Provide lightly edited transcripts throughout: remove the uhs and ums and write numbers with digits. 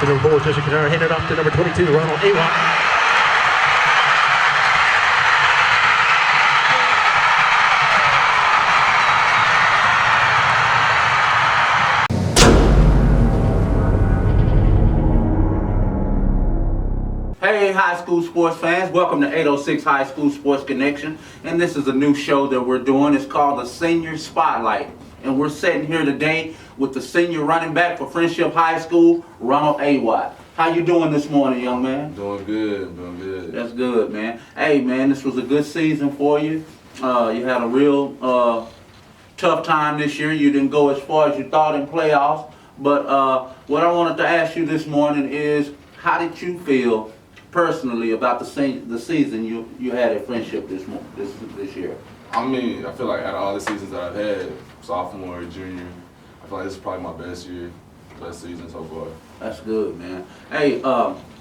to number 4, Jesse Canara, handed off to number 22, Ronald Awatt. Hey, high school sports fans, welcome to 806 High School Sports Connection. And this is a new show that we're doing. It's called the Senior Spotlight. And we're sitting here today with the senior running back for Frenship High School, Ronald Awatt. How you doing this morning, young man? Doing good, doing good. That's good, man. Hey, man, this was a good season for you. You had a real tough time this year. You didn't go as far as you thought in playoffs. But what I wanted to ask you this morning is, how did you feel personally about the season you had at Frenship this year? I mean, I feel like out of all the seasons that I've had, sophomore, junior, I feel like this is probably my best season so far. That's good, man. Hey,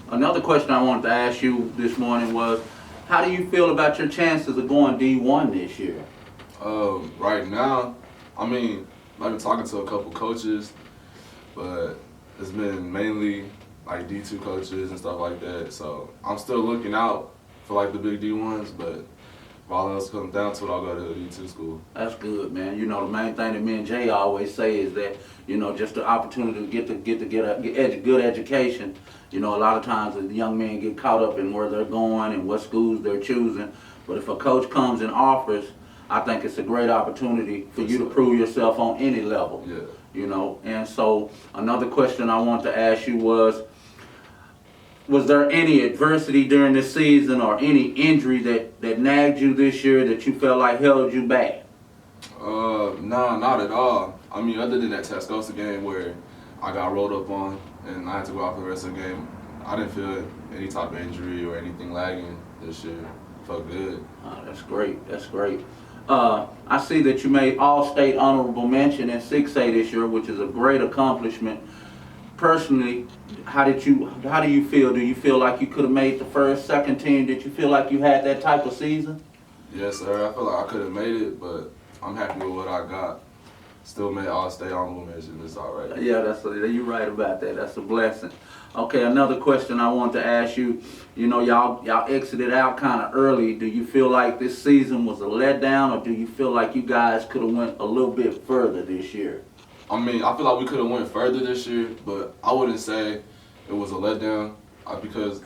another question I wanted to ask you this morning was, how do you feel about your chances of going D1 this year? Right now, I mean, I've been talking to a couple coaches, but it's been mainly like D2 coaches and stuff like that. So I'm still looking out for like the big D1s, but if all else comes down to it, I'll go to a D2 school. That's good, man. You know, the main thing that me and Jay always say is that, you know, just the opportunity to get a good education. You know, a lot of times the young men get caught up in where they're going and what schools they're choosing. But if a coach comes and offers, I think it's a great opportunity for you to prove yourself on any level. Yeah. You know, and so another question I want to ask you was there any adversity during this season or any injury that nagged you this year that you felt like held you back? No, not at all. I mean, other than that Tascosa game where I got rolled up on and I had to go out for the rest of the game, I didn't feel any type of injury or anything lagging this year. Felt good. Oh, that's great. That's great. I see that you made All-State Honorable Mention in 6A this year, which is a great accomplishment. Personally, how do you feel? Do you feel like you could have made the first, second team? Did you feel like you had that type of season? Yes, sir. I feel like I could have made it, but I'm happy with what I got. Still made All-State Honorable Mention. It's all right. Yeah, you're right about that. That's a blessing. Okay, another question I want to ask you. You know, y'all exited out kind of early. Do you feel like this season was a letdown, or do you feel like you guys could have went a little bit further this year? I mean, I feel like we could have went further this year, but I wouldn't say it was a letdown because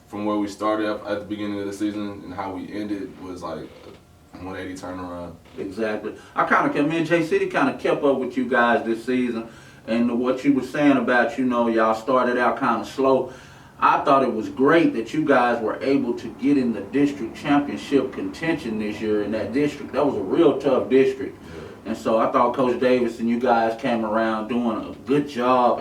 from where we started at the beginning of the season and how we ended was like a 180 turnaround. Exactly. Me and JC kind of kept up with you guys this season, and what you were saying about, you know, y'all started out kind of slow. I thought it was great that you guys were able to get in the district championship contention this year in that district. That was a real tough district. Yeah. And so I thought Coach Davis and you guys came around doing a good job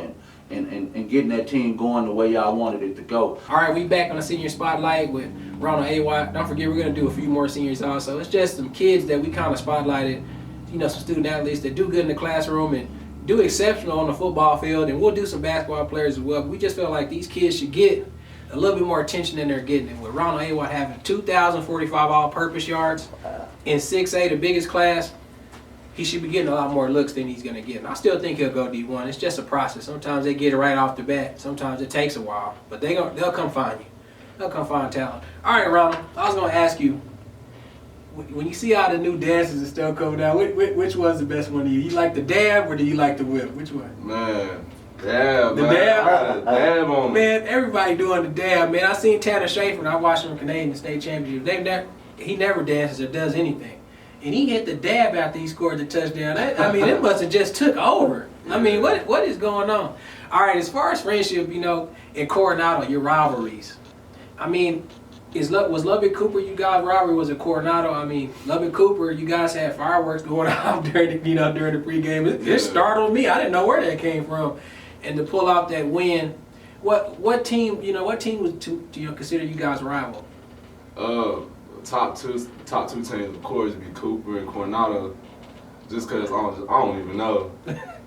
and getting that team going the way y'all wanted it to go. All right, we back on the Senior Spotlight with Ronald Awatt. Don't forget, we're going to do a few more seniors also. It's just some kids that we kind of spotlighted, you know, some student athletes that do good in the classroom and do exceptional on the football field, and we'll do some basketball players as well. But we just feel like these kids should get a little bit more attention than they're getting. And with Ronald Awatt having 2,045 all-purpose yards in 6A, the biggest class, he should be getting a lot more looks than he's going to get. And I still think he'll go D1. It's just a process. Sometimes they get it right off the bat. Sometimes it takes a while. But they'll come find you. They'll come find talent. All right, Ronald, I was going to ask you, when you see all the new dances and stuff coming out, which one's the best one to you? You like the dab or do you like the whip? Which one? Man, dab. The man. dab? Dab on me. Man, everybody doing the dab, man. I seen Tanner Schaefer when I watched him in Canadian State Championship. He never dances or does anything. And he hit the dab after he scored the touchdown. I mean, it must have just took over. I mean, what is going on? All right, as far as Frenship, you know, in Coronado, your rivalries. I mean, was Lubbock Cooper, you guys' rivalry was at Coronado? I mean, Lubbock Cooper, you guys had fireworks going off during the pregame. It startled me. I didn't know where that came from. And to pull out that win, what team was to consider you guys rival? Top two teams, of course, would be Cooper and Coronado, just because I don't even know.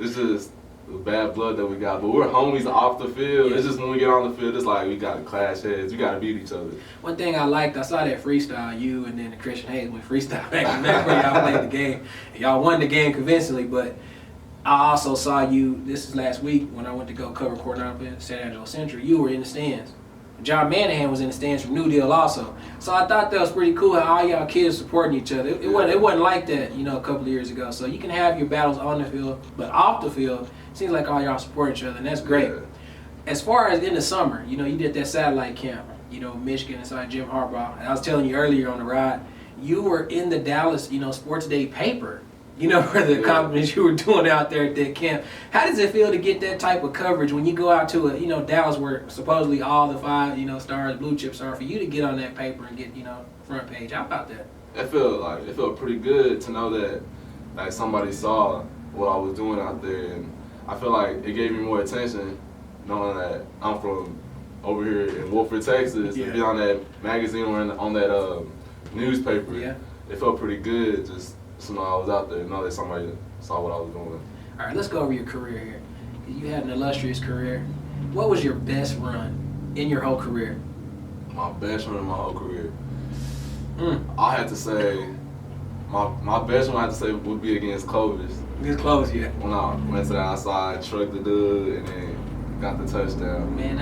It's just the bad blood that we got. But we're homies off the field. Yeah. It's just when we get on the field, it's like we got to clash heads. We got to beat each other. One thing I saw that freestyle, you and then the Christian Hayes went freestyle back to back when y'all played the game. And y'all won the game convincingly, but I also saw you, this is last week when I went to go cover Coronado at San Angelo Central. You were in the stands. John Manahan was in the stands from New Deal also. So I thought that was pretty cool how all y'all kids supporting each other. It wasn't like that, you know, a couple of years ago. So you can have your battles on the field, but off the field, it seems like all y'all support each other, and that's great. Yeah. As far as in the summer, you know, you did that satellite camp, you know, Michigan inside Jim Harbaugh. And I was telling you earlier on the ride, you were in the Dallas, you know, Sports Day paper, you know, for the accomplishments you were doing out there at that camp. How does it feel to get that type of coverage when you go out to a, you know, Dallas where supposedly all the 5, you know, stars, blue chips are, for you to get on that paper and get, you know, front page? How about that? It felt pretty good to know that like somebody saw what I was doing out there, and I feel like it gave me more attention knowing that I'm from over here in Wolford, Texas, to be on that magazine or on that newspaper. Yeah. It felt pretty good just to know I was out there, know that somebody saw what I was doing. All right, let's go over your career here. You had an illustrious career. What was your best run in your whole career? My best run in my whole career. I had to say, my best one I had to say would be against Clovis. Against Clovis, yeah. When I went to the outside, trucked the dude, and then got the touchdown. Man,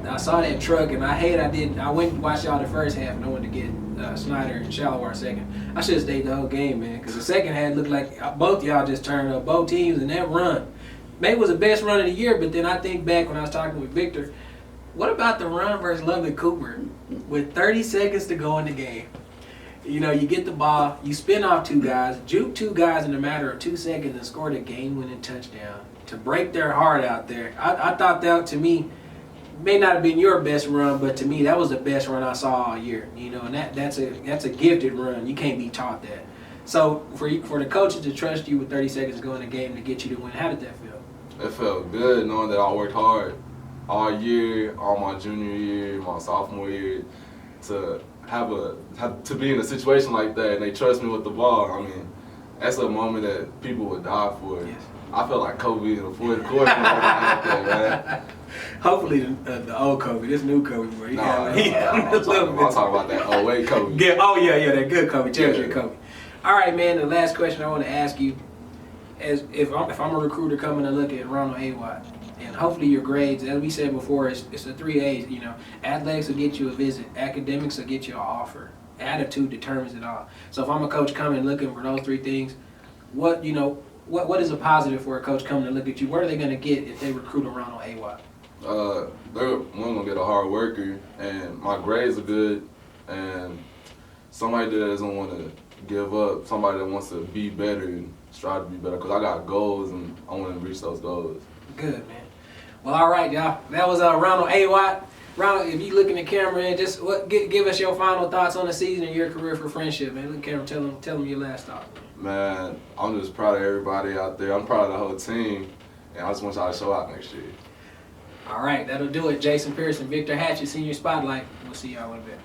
I saw that truck, and I went and watched y'all the first half, and I wanted to get Snyder and Shalawar second. I should have stayed the whole game, man, because the second half looked like both y'all just turned up, both teams, in that run. Maybe it was the best run of the year, but then I think back when I was talking with Victor, what about the run versus Lovett Cooper with 30 seconds to go in the game? You know, you get the ball, you spin off 2 guys, juke 2 guys in a matter of 2 seconds and score the game-winning touchdown to break their heart out there. I thought that, to me, may not have been your best run, but to me, that was the best run I saw all year. You know, and that's a gifted run. You can't be taught that. So for the coaches to trust you with 30 seconds to go in the game to get you to win, how did that feel? It felt good knowing that I worked hard all year, all my junior year, my sophomore year, to to be in a situation like that, and they trust me with the ball. I mean, that's a moment that people would die for. Yes. I felt like Kobe in the fourth quarter when I went out there, man. Hopefully the old Kobe, this new Kobe, where I'm talking about that 08 Kobe. Yeah, that good Kobe, championship Kobe. All right, man, the last question I want to ask you, if I'm a recruiter coming to look at Ronald Awatt, and hopefully your grades, as we said before, it's the 3 A's, you know. Athletics will get you a visit. Academics will get you an offer. Attitude determines it all. So if I'm a coach coming looking for those 3 things, what is a positive for a coach coming to look at you? What are they going to get if they recruit a Ronald Awatt? They're going to get a hard worker, and my grades are good, and somebody that doesn't want to give up, somebody that wants to be better and strive to be better, because I got goals, and I want to reach those goals. Good, man. Well, all right, y'all. That was Ronald Awatt. Ronald, if you look in the camera, and just give us your final thoughts on the season and your career for Frenship, man. Look in the camera, tell them your last thought. Man, I'm just proud of everybody out there. I'm proud of the whole team, and I just want y'all to show out next year. All right, that'll do it. Jason Pearson, Victor Hatchett, Senior Spotlight. We'll see y'all in a bit.